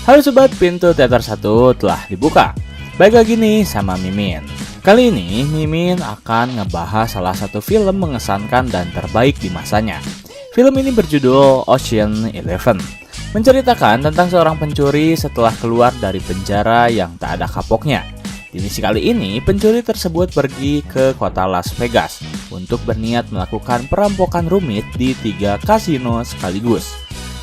Halo sobat, pintu teater 1 telah dibuka. Baik lagi nih sama Mimin. Kali ini Mimin akan ngebahas salah satu film mengesankan dan terbaik di masanya. Film ini berjudul Ocean's 11, menceritakan tentang seorang pencuri setelah keluar dari penjara yang tak ada kapoknya. Di misi kali ini, pencuri tersebut pergi ke kota Las Vegas untuk berniat melakukan perampokan rumit di 3 kasino sekaligus.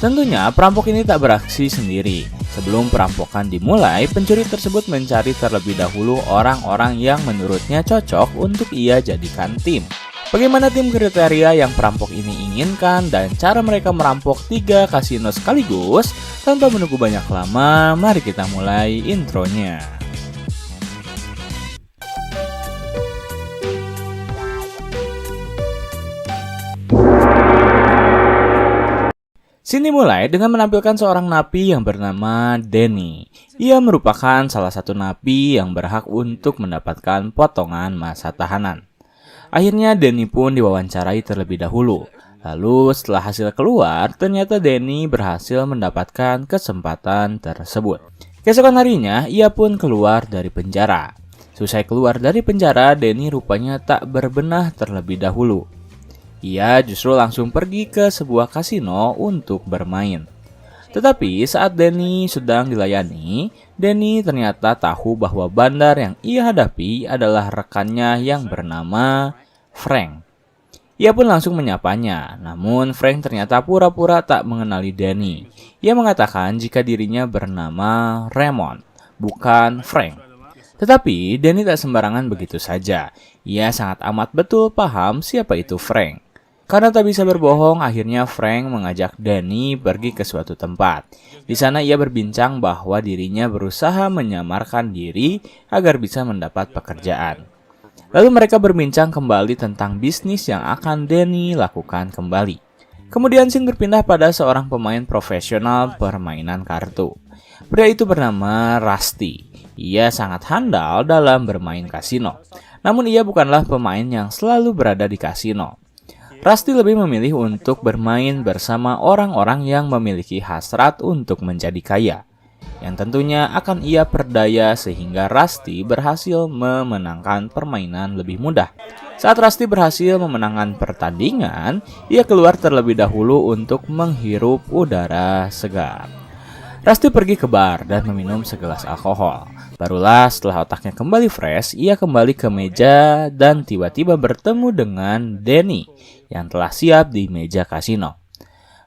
Tentunya perampok ini tak beraksi sendiri. Sebelum perampokan dimulai, pencuri tersebut mencari terlebih dahulu orang-orang yang menurutnya cocok untuk ia jadikan tim. Bagaimana tim kriteria yang perampok ini inginkan dan cara mereka merampok 3 kasino sekaligus? Tanpa menunggu banyak lama, mari kita mulai intronya. Sini mulai dengan menampilkan seorang napi yang bernama Danny. Ia merupakan salah satu napi yang berhak untuk mendapatkan potongan masa tahanan. Akhirnya Danny pun diwawancarai terlebih dahulu. Lalu setelah hasil keluar, ternyata Danny berhasil mendapatkan kesempatan tersebut. Keesokan harinya, ia pun keluar dari penjara. Selesai keluar dari penjara, Danny rupanya tak berbenah terlebih dahulu. Ia justru langsung pergi ke sebuah kasino untuk bermain. Tetapi saat Danny sedang dilayani, Danny ternyata tahu bahwa bandar yang ia hadapi adalah rekannya yang bernama Frank. Ia pun langsung menyapanya, namun Frank ternyata pura-pura tak mengenali Danny. Ia mengatakan jika dirinya bernama Raymond, bukan Frank. Tetapi Danny tak sembarangan begitu saja. Ia sangat amat betul paham siapa itu Frank. Karena tak bisa berbohong, akhirnya Frank mengajak Danny pergi ke suatu tempat. Di sana ia berbincang bahwa dirinya berusaha menyamarkan diri agar bisa mendapat pekerjaan. Lalu mereka berbincang kembali tentang bisnis yang akan Danny lakukan kembali. Kemudian scene berpindah pada seorang pemain profesional permainan kartu. Pria itu bernama Rusty. Ia sangat handal dalam bermain kasino. Namun ia bukanlah pemain yang selalu berada di kasino. Rusty lebih memilih untuk bermain bersama orang-orang yang memiliki hasrat untuk menjadi kaya, yang tentunya akan ia perdaya sehingga Rusty berhasil memenangkan permainan lebih mudah. Saat Rusty berhasil memenangkan pertandingan, ia keluar terlebih dahulu untuk menghirup udara segar. Rusty pergi ke bar dan meminum segelas alkohol. Barulah setelah otaknya kembali fresh, ia kembali ke meja dan tiba-tiba bertemu dengan Danny yang telah siap di meja kasino.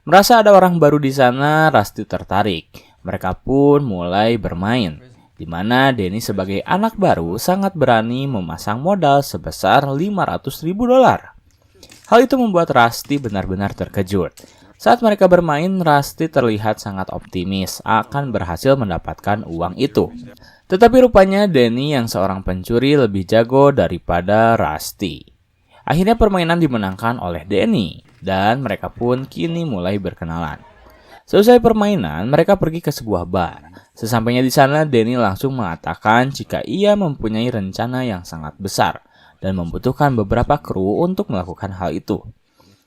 Merasa ada orang baru di sana, Rusty tertarik. Mereka pun mulai bermain, di mana Danny sebagai anak baru sangat berani memasang modal sebesar $500.000. Hal itu membuat Rusty benar-benar terkejut. Saat mereka bermain, Rusty terlihat sangat optimis akan berhasil mendapatkan uang itu. Tetapi rupanya Danny yang seorang pencuri lebih jago daripada Rusty. Akhirnya permainan dimenangkan oleh Danny dan mereka pun kini mulai berkenalan. Selesai permainan, mereka pergi ke sebuah bar. Sesampainya di sana, Danny langsung mengatakan jika ia mempunyai rencana yang sangat besar dan membutuhkan beberapa kru untuk melakukan hal itu.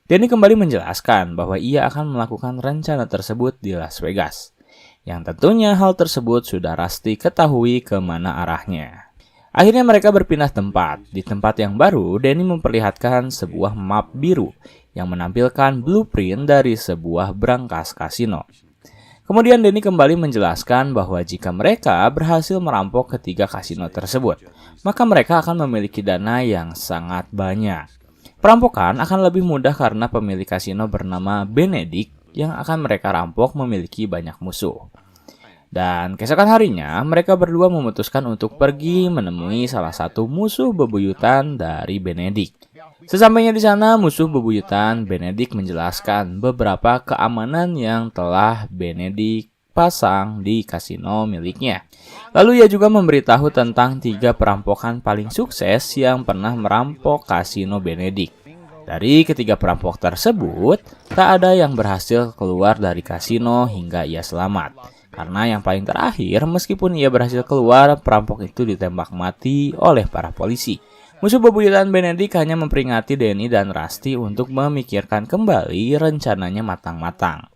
Danny kembali menjelaskan bahwa ia akan melakukan rencana tersebut di Las Vegas. Yang tentunya hal tersebut sudah Rusty ketahui kemana arahnya. Akhirnya mereka berpindah tempat. Di tempat yang baru, Danny memperlihatkan sebuah map biru yang menampilkan blueprint dari sebuah brankas kasino. Kemudian Danny kembali menjelaskan bahwa jika mereka berhasil merampok ketiga kasino tersebut, maka mereka akan memiliki dana yang sangat banyak. Perampokan akan lebih mudah karena pemilik kasino bernama Benedict yang akan mereka rampok memiliki banyak musuh. Dan keesokan harinya, mereka berdua memutuskan untuk pergi menemui salah satu musuh bebuyutan dari Benedict. Sesampainya di sana, musuh bebuyutan Benedict menjelaskan beberapa keamanan yang telah Benedict pasang di kasino miliknya. Lalu ia juga memberitahu tentang 3 perampokan paling sukses yang pernah merampok kasino Benedict. Dari ketiga perampok tersebut, tak ada yang berhasil keluar dari kasino hingga ia selamat. Karena yang paling terakhir, meskipun ia berhasil keluar, perampok itu ditembak mati oleh para polisi. Musuh bebuyutan Benedict hanya memperingati Danny dan Rusty untuk memikirkan kembali rencananya matang-matang.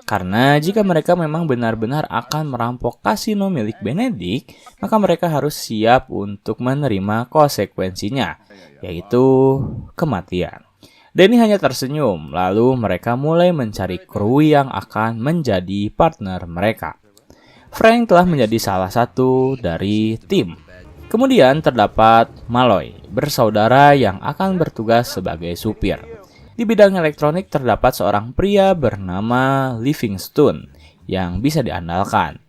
Karena jika mereka memang benar-benar akan merampok kasino milik Benedict, maka mereka harus siap untuk menerima konsekuensinya, yaitu kematian. Danny hanya tersenyum, lalu mereka mulai mencari kru yang akan menjadi partner mereka. Frank telah menjadi salah satu dari tim. Kemudian terdapat Malloy, bersaudara yang akan bertugas sebagai supir. Di bidang elektronik terdapat seorang pria bernama Livingstone yang bisa diandalkan.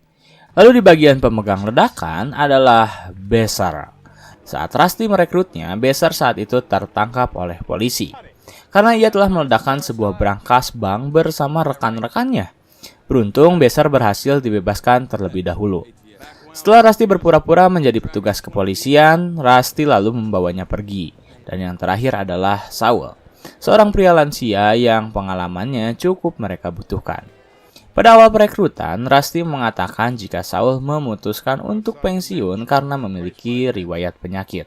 Lalu di bagian pemegang ledakan adalah Besser. Saat Rusty merekrutnya, Besser saat itu tertangkap oleh polisi karena ia telah meledakkan sebuah brankas bank bersama rekan-rekannya. Beruntung Besser berhasil dibebaskan terlebih dahulu. Setelah Rusty berpura-pura menjadi petugas kepolisian, Rusty lalu membawanya pergi. Dan yang terakhir adalah Saul, seorang pria lansia yang pengalamannya cukup mereka butuhkan. Pada awal perekrutan, Rusty mengatakan jika Saul memutuskan untuk pensiun karena memiliki riwayat penyakit.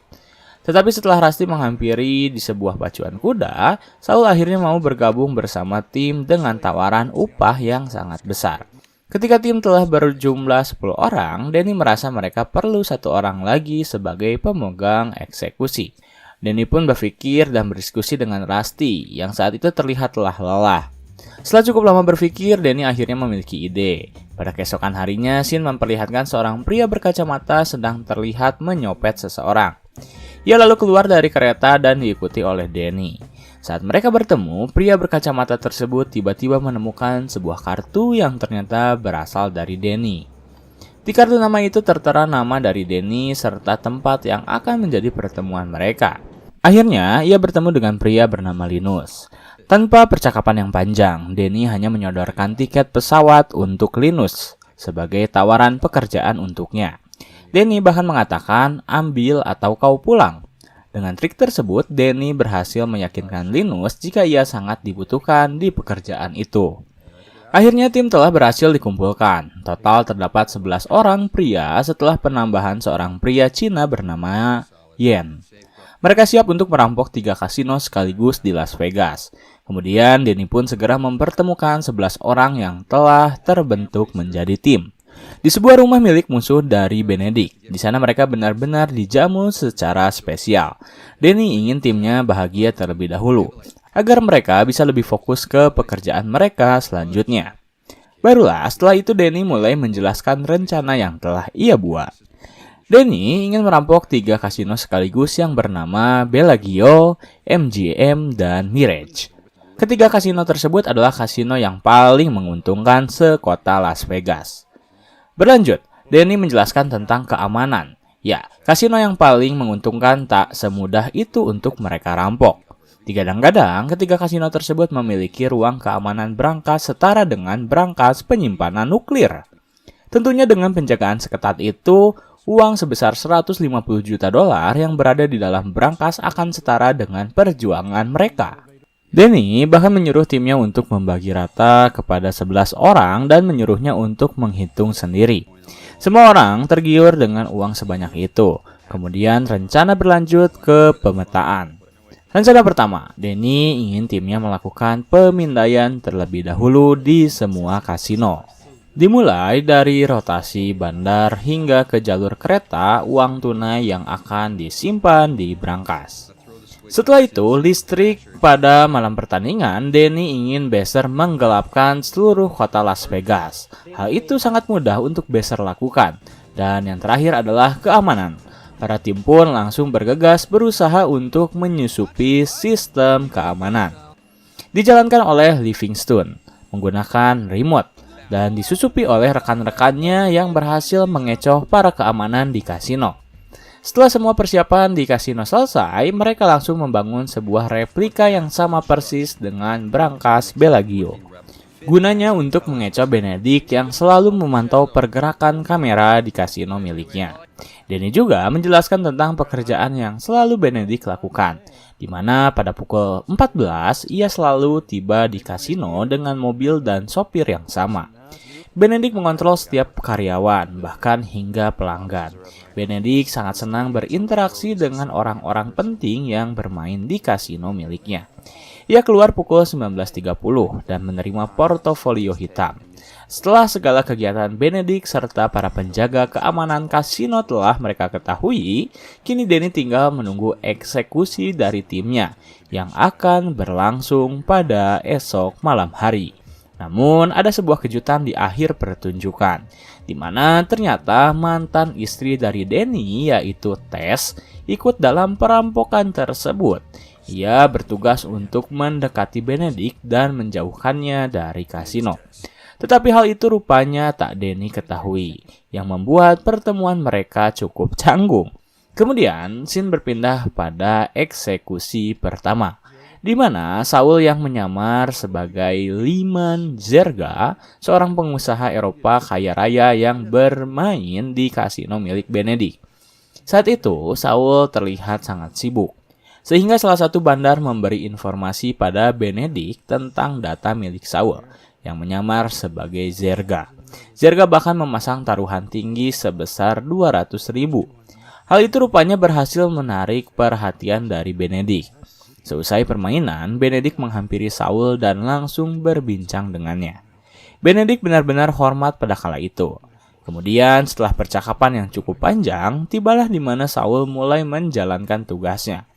Tetapi setelah Rusty menghampiri di sebuah pacuan kuda, Saul akhirnya mau bergabung bersama tim dengan tawaran upah yang sangat besar. Ketika tim telah berjumlah 10 orang, Danny merasa mereka perlu satu orang lagi sebagai pemegang eksekusi. Danny pun berpikir dan berdiskusi dengan Rusty, yang saat itu terlihat telah lelah. Setelah cukup lama berpikir, Danny akhirnya memiliki ide. Pada keesokan harinya, scene memperlihatkan seorang pria berkacamata sedang terlihat menyopet seseorang. Ia lalu keluar dari kereta dan diikuti oleh Danny. Saat mereka bertemu, pria berkacamata tersebut tiba-tiba menemukan sebuah kartu yang ternyata berasal dari Danny. Di kartu nama itu tertera nama dari Danny serta tempat yang akan menjadi pertemuan mereka. Akhirnya, ia bertemu dengan pria bernama Linus. Tanpa percakapan yang panjang, Danny hanya menyodorkan tiket pesawat untuk Linus sebagai tawaran pekerjaan untuknya. Danny bahkan mengatakan, ambil atau kau pulang. Dengan trik tersebut, Danny berhasil meyakinkan Linus jika ia sangat dibutuhkan di pekerjaan itu. Akhirnya tim telah berhasil dikumpulkan. Total terdapat 11 orang pria setelah penambahan seorang pria Cina bernama Yen. Mereka siap untuk merampok 3 kasino sekaligus di Las Vegas. Kemudian Danny pun segera mempertemukan 11 orang yang telah terbentuk menjadi tim di sebuah rumah milik musuh dari Benedict. Di sana mereka benar-benar dijamu secara spesial. Danny ingin timnya bahagia terlebih dahulu, agar mereka bisa lebih fokus ke pekerjaan mereka selanjutnya. Barulah setelah itu Danny mulai menjelaskan rencana yang telah ia buat. Danny ingin merampok 3 kasino sekaligus yang bernama Bellagio, MGM, dan Mirage. Ketiga kasino tersebut adalah kasino yang paling menguntungkan sekota Las Vegas. Berlanjut, Danny menjelaskan tentang keamanan. Ya, kasino yang paling menguntungkan tak semudah itu untuk mereka rampok. Digadang-gadang, ketiga kasino tersebut memiliki ruang keamanan brankas setara dengan brankas penyimpanan nuklir. Tentunya dengan penjagaan seketat itu, uang sebesar 150 juta dolar yang berada di dalam brankas akan setara dengan perjuangan mereka. Danny bahkan menyuruh timnya untuk membagi rata kepada 11 orang dan menyuruhnya untuk menghitung sendiri. Semua orang tergiur dengan uang sebanyak itu. Kemudian rencana berlanjut ke pemetaan. Rencana pertama, Danny ingin timnya melakukan pemindaian terlebih dahulu di semua kasino. Dimulai dari rotasi bandar hingga ke jalur kereta, uang tunai yang akan disimpan di brankas. Setelah itu, listrik pada malam pertandingan, Danny ingin Besser menggelapkan seluruh kota Las Vegas. Hal itu sangat mudah untuk Besser lakukan. Dan yang terakhir adalah keamanan. Para tim pun langsung bergegas berusaha untuk menyusupi sistem keamanan. Dijalankan oleh Livingstone menggunakan remote dan disusupi oleh rekan-rekannya yang berhasil mengecoh para keamanan di kasino. Setelah semua persiapan di kasino selesai, mereka langsung membangun sebuah replika yang sama persis dengan brankas Bellagio. Gunanya untuk mengecoh Benedict yang selalu memantau pergerakan kamera di kasino miliknya. Danny juga menjelaskan tentang pekerjaan yang selalu Benedict lakukan, di mana pada pukul 14 ia selalu tiba di kasino dengan mobil dan sopir yang sama. Benedict mengontrol setiap karyawan, bahkan hingga pelanggan. Benedict sangat senang berinteraksi dengan orang-orang penting yang bermain di kasino miliknya. Ia keluar pukul 19.30 dan menerima portofolio hitam. Setelah segala kegiatan Benedict serta para penjaga keamanan kasino telah mereka ketahui, kini Danny tinggal menunggu eksekusi dari timnya yang akan berlangsung pada esok malam hari. Namun ada sebuah kejutan di akhir pertunjukan, di mana ternyata mantan istri dari Danny yaitu Tess ikut dalam perampokan tersebut. Ia bertugas untuk mendekati Benedict dan menjauhkannya dari kasino. Tetapi hal itu rupanya tak Danny ketahui, yang membuat pertemuan mereka cukup canggung. Kemudian, scene berpindah pada eksekusi pertama, di mana Saul yang menyamar sebagai Lyman Zerga, seorang pengusaha Eropa kaya raya yang bermain di kasino milik Benedict. Saat itu, Saul terlihat sangat sibuk, sehingga salah satu bandar memberi informasi pada Benedict tentang data milik Saul yang menyamar sebagai Zerga. Zerga bahkan memasang taruhan tinggi sebesar 200.000. Hal itu rupanya berhasil menarik perhatian dari Benedict. Seusai permainan, Benedict menghampiri Saul dan langsung berbincang dengannya. Benedict benar-benar hormat pada kala itu. Kemudian setelah percakapan yang cukup panjang, tibalah di mana Saul mulai menjalankan tugasnya.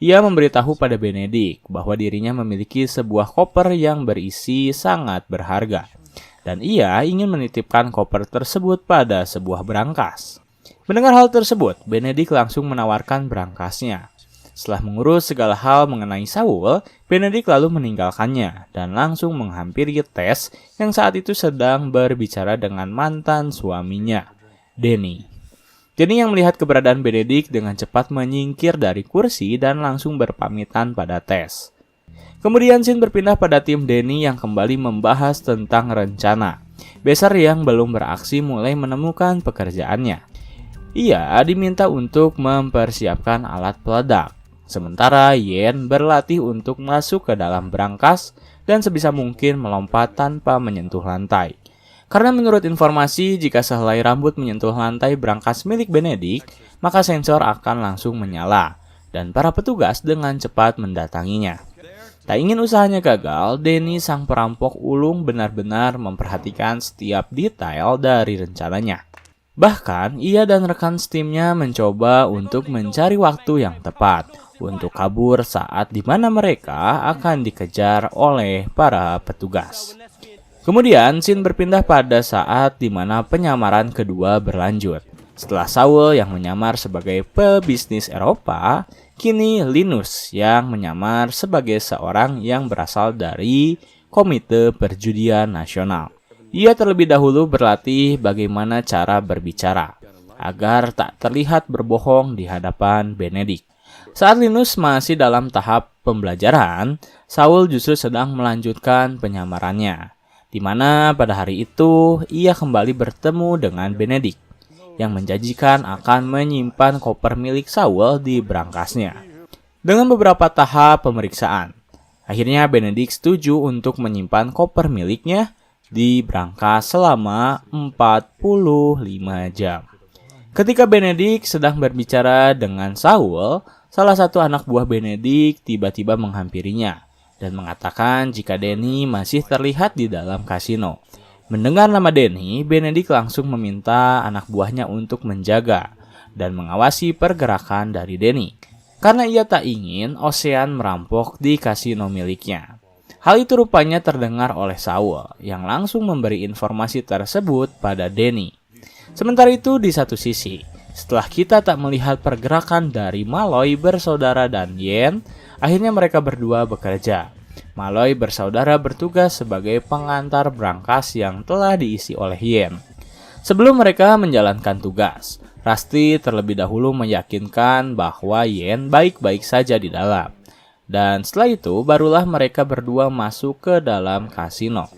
Ia memberitahu pada Benedict bahwa dirinya memiliki sebuah koper yang berisi sangat berharga, dan ia ingin menitipkan koper tersebut pada sebuah berangkas. Mendengar hal tersebut, Benedict langsung menawarkan berangkasnya. Setelah mengurus segala hal mengenai Saul, Benedict lalu meninggalkannya dan langsung menghampiri Tess yang saat itu sedang berbicara dengan mantan suaminya, Danny. Danny yang melihat keberadaan Benedict dengan cepat menyingkir dari kursi dan langsung berpamitan pada Tess. Kemudian scene berpindah pada tim Danny yang kembali membahas tentang rencana. Besar yang belum beraksi mulai menemukan pekerjaannya. Ia diminta untuk mempersiapkan alat peledak. Sementara Yen berlatih untuk masuk ke dalam berangkas dan sebisa mungkin melompat tanpa menyentuh lantai. Karena menurut informasi, jika sehelai rambut menyentuh lantai berangkas milik Benedict, maka sensor akan langsung menyala, dan para petugas dengan cepat mendatanginya. Tak ingin usahanya gagal, Danny sang perampok ulung benar-benar memperhatikan setiap detail dari rencananya. Bahkan, ia dan rekan timnya mencoba untuk mencari waktu yang tepat untuk kabur saat di mana mereka akan dikejar oleh para petugas. Kemudian, scene berpindah pada saat di mana penyamaran kedua berlanjut. Setelah Saul yang menyamar sebagai pebisnis Eropa, kini Linus yang menyamar sebagai seorang yang berasal dari Komite Perjudian Nasional. Ia terlebih dahulu berlatih bagaimana cara berbicara, agar tak terlihat berbohong di hadapan Benedict. Saat Linus masih dalam tahap pembelajaran, Saul justru sedang melanjutkan penyamarannya, di mana pada hari itu ia kembali bertemu dengan Benedict yang menjanjikan akan menyimpan koper milik Saul di berangkasnya. Dengan beberapa tahap pemeriksaan, akhirnya Benedict setuju untuk menyimpan koper miliknya di berangkas selama 45 jam. Ketika Benedict sedang berbicara dengan Saul, salah satu anak buah Benedict tiba-tiba menghampirinya dan mengatakan jika Danny masih terlihat di dalam kasino. Mendengar nama Danny, Benedict langsung meminta anak buahnya untuk menjaga dan mengawasi pergerakan dari Danny, karena ia tak ingin Ocean merampok di kasino miliknya. Hal itu rupanya terdengar oleh Saul, yang langsung memberi informasi tersebut pada Danny. Sementara itu di satu sisi, setelah kita tak melihat pergerakan dari Malloy bersaudara dan Yen, akhirnya mereka berdua bekerja. Malloy bersaudara bertugas sebagai pengantar berangkas yang telah diisi oleh Yen. Sebelum mereka menjalankan tugas, Rusty terlebih dahulu meyakinkan bahwa Yen baik-baik saja di dalam. Dan setelah itu barulah mereka berdua masuk ke dalam kasino,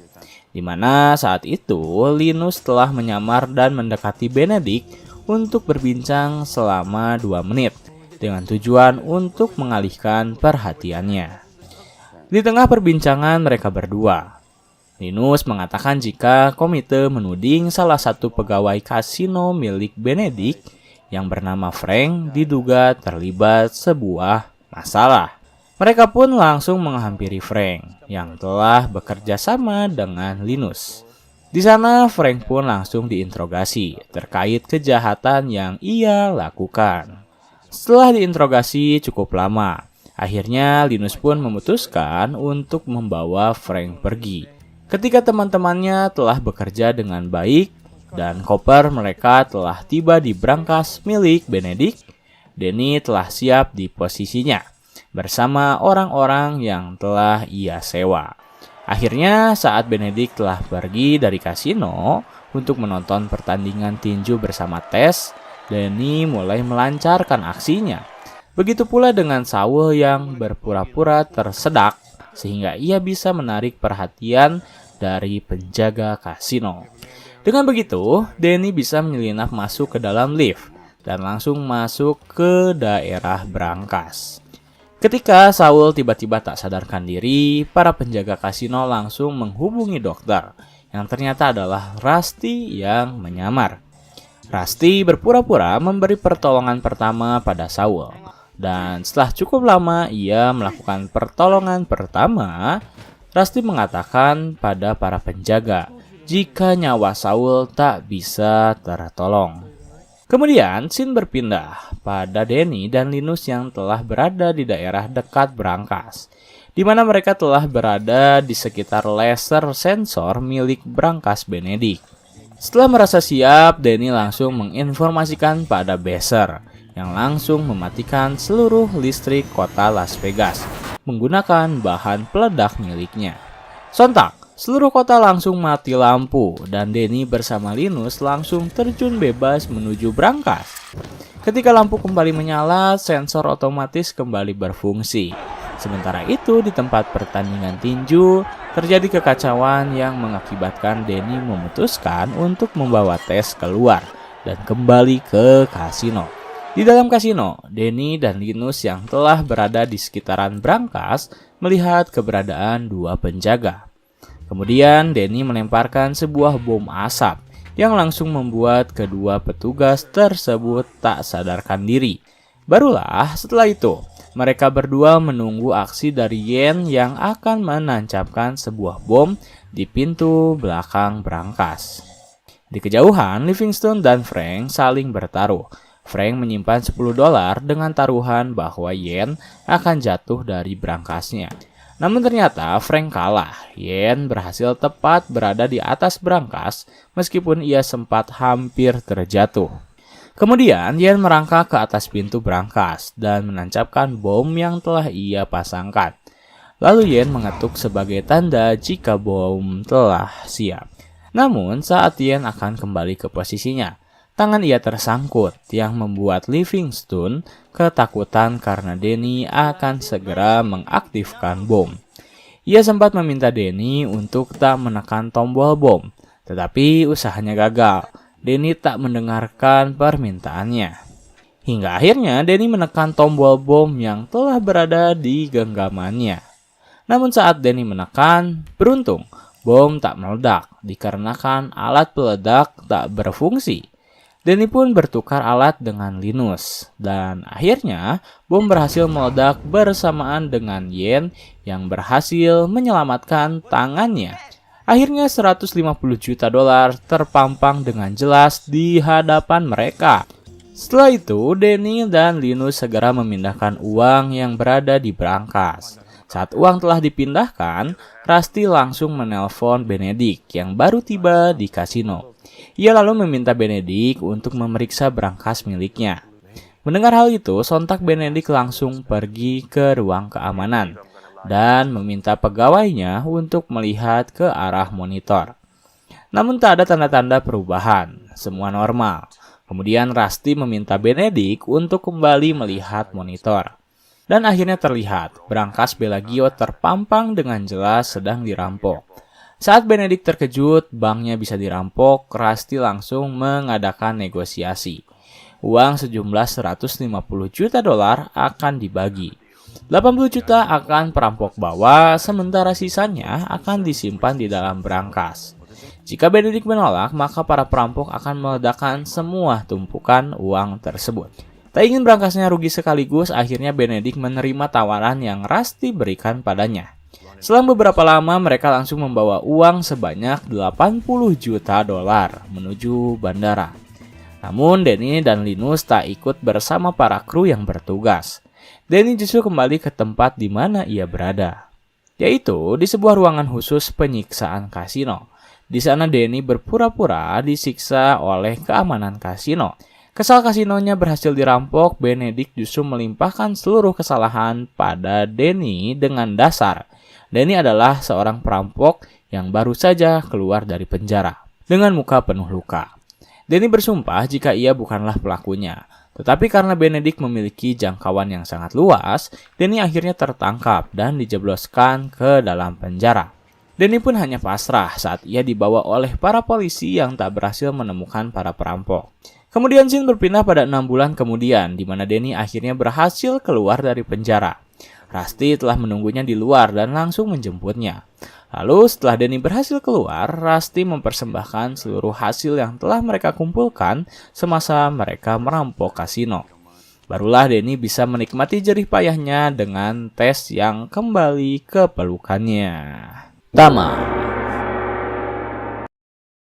di mana saat itu Linus telah menyamar dan mendekati Benedict untuk berbincang selama 2 menit dengan tujuan untuk mengalihkan perhatiannya. Di tengah perbincangan mereka berdua, Linus mengatakan jika komite menuding salah satu pegawai kasino milik Benedict yang bernama Frank diduga terlibat sebuah masalah. Mereka pun langsung menghampiri Frank yang telah bekerja sama dengan Linus. Di sana Frank pun langsung diinterogasi terkait kejahatan yang ia lakukan. Setelah diinterogasi cukup lama, akhirnya Linus pun memutuskan untuk membawa Frank pergi. Ketika teman-temannya telah bekerja dengan baik dan koper mereka telah tiba di brankas milik Benedict, Danny telah siap di posisinya bersama orang-orang yang telah ia sewa. Akhirnya saat Benedict telah pergi dari kasino untuk menonton pertandingan tinju bersama Tess, Danny mulai melancarkan aksinya. Begitu pula dengan Saul yang berpura-pura tersedak sehingga ia bisa menarik perhatian dari penjaga kasino. Dengan begitu, Danny bisa menyelinap masuk ke dalam lift dan langsung masuk ke daerah brankas. Ketika Saul tiba-tiba tak sadarkan diri, para penjaga kasino langsung menghubungi dokter yang ternyata adalah Rusty yang menyamar. Rusty berpura-pura memberi pertolongan pertama pada Saul. Dan setelah cukup lama ia melakukan pertolongan pertama, Rusty mengatakan pada para penjaga jika nyawa Saul tak bisa tertolong. Kemudian scene berpindah pada Danny dan Linus yang telah berada di daerah dekat brankas, di mana mereka telah berada di sekitar laser sensor milik brankas Benedict. Setelah merasa siap, Danny langsung menginformasikan pada Besser yang langsung mematikan seluruh listrik kota Las Vegas menggunakan bahan peledak miliknya. Sontak, seluruh kota langsung mati lampu dan Danny bersama Linus langsung terjun bebas menuju brankas. Ketika lampu kembali menyala, sensor otomatis kembali berfungsi. Sementara itu di tempat pertandingan tinju, terjadi kekacauan yang mengakibatkan Danny memutuskan untuk membawa Tess keluar dan kembali ke kasino. Di dalam kasino, Danny dan Linus yang telah berada di sekitaran brankas melihat keberadaan dua penjaga. Kemudian Danny melemparkan sebuah bom asap yang langsung membuat kedua petugas tersebut tak sadarkan diri. Barulah setelah itu, mereka berdua menunggu aksi dari Yen yang akan menancapkan sebuah bom di pintu belakang brankas. Di kejauhan, Livingstone dan Frank saling bertaruh. Frank menyimpan $10 dengan taruhan bahwa Yen akan jatuh dari brankasnya. Namun ternyata Frank kalah. Yen berhasil tepat berada di atas brankas meskipun ia sempat hampir terjatuh. Kemudian Yen merangkak ke atas pintu brankas dan menancapkan bom yang telah ia pasangkan. Lalu Yen mengetuk sebagai tanda jika bom telah siap. Namun saat Yen akan kembali ke posisinya, tangan ia tersangkut yang membuat Livingstone ketakutan karena Danny akan segera mengaktifkan bom. Ia sempat meminta Danny untuk tak menekan tombol bom, tetapi usahanya gagal. Danny tak mendengarkan permintaannya. Hingga akhirnya Danny menekan tombol bom yang telah berada di genggamannya. Namun saat Danny menekan, beruntung bom tak meledak dikarenakan alat peledak tak berfungsi. Danny pun bertukar alat dengan Linus, dan akhirnya bom berhasil meledak bersamaan dengan Yen yang berhasil menyelamatkan tangannya. Akhirnya $150 juta terpampang dengan jelas di hadapan mereka. Setelah itu, Danny dan Linus segera memindahkan uang yang berada di brankas. Saat uang telah dipindahkan, Rusty langsung menelpon Benedict yang baru tiba di kasino. Ia lalu meminta Benedict untuk memeriksa brankas miliknya. Mendengar hal itu, sontak Benedict langsung pergi ke ruang keamanan dan meminta pegawainya untuk melihat ke arah monitor. Namun tak ada tanda-tanda perubahan, semua normal. Kemudian Rusty meminta Benedict untuk kembali melihat monitor. Dan akhirnya terlihat, brankas Bellagio terpampang dengan jelas sedang dirampok. Saat Benedict terkejut, banknya bisa dirampok, Rusty langsung mengadakan negosiasi. Uang sejumlah $150 juta akan dibagi. 80 juta akan perampok bawa, sementara sisanya akan disimpan di dalam brankas. Jika Benedict menolak, maka para perampok akan meledakkan semua tumpukan uang tersebut. Tak ingin brankasnya rugi sekaligus, akhirnya Benedict menerima tawaran yang Rusty berikan padanya. Selang beberapa lama mereka langsung membawa uang sebanyak 80 juta dolar menuju bandara. Namun Danny dan Linus tak ikut bersama para kru yang bertugas. Danny justru kembali ke tempat di mana ia berada, yaitu di sebuah ruangan khusus penyiksaan kasino. Di sana Danny berpura-pura disiksa oleh keamanan kasino. Kesal kasinonya berhasil dirampok, Benedict justru melimpahkan seluruh kesalahan pada Danny dengan dasar Danny adalah seorang perampok yang baru saja keluar dari penjara dengan muka penuh luka. Danny bersumpah jika ia bukanlah pelakunya. Tetapi karena Benedict memiliki jangkauan yang sangat luas, Danny akhirnya tertangkap dan dijebloskan ke dalam penjara. Danny pun hanya pasrah saat ia dibawa oleh para polisi yang tak berhasil menemukan para perampok. Kemudian scene berpindah pada 6 bulan kemudian, di mana Danny akhirnya berhasil keluar dari penjara. Rusty telah menunggunya di luar dan langsung menjemputnya. Lalu setelah Danny berhasil keluar, Rusty mempersembahkan seluruh hasil yang telah mereka kumpulkan semasa mereka merampok kasino. Barulah Danny bisa menikmati jerih payahnya dengan tes yang kembali ke pelukannya. Pertama,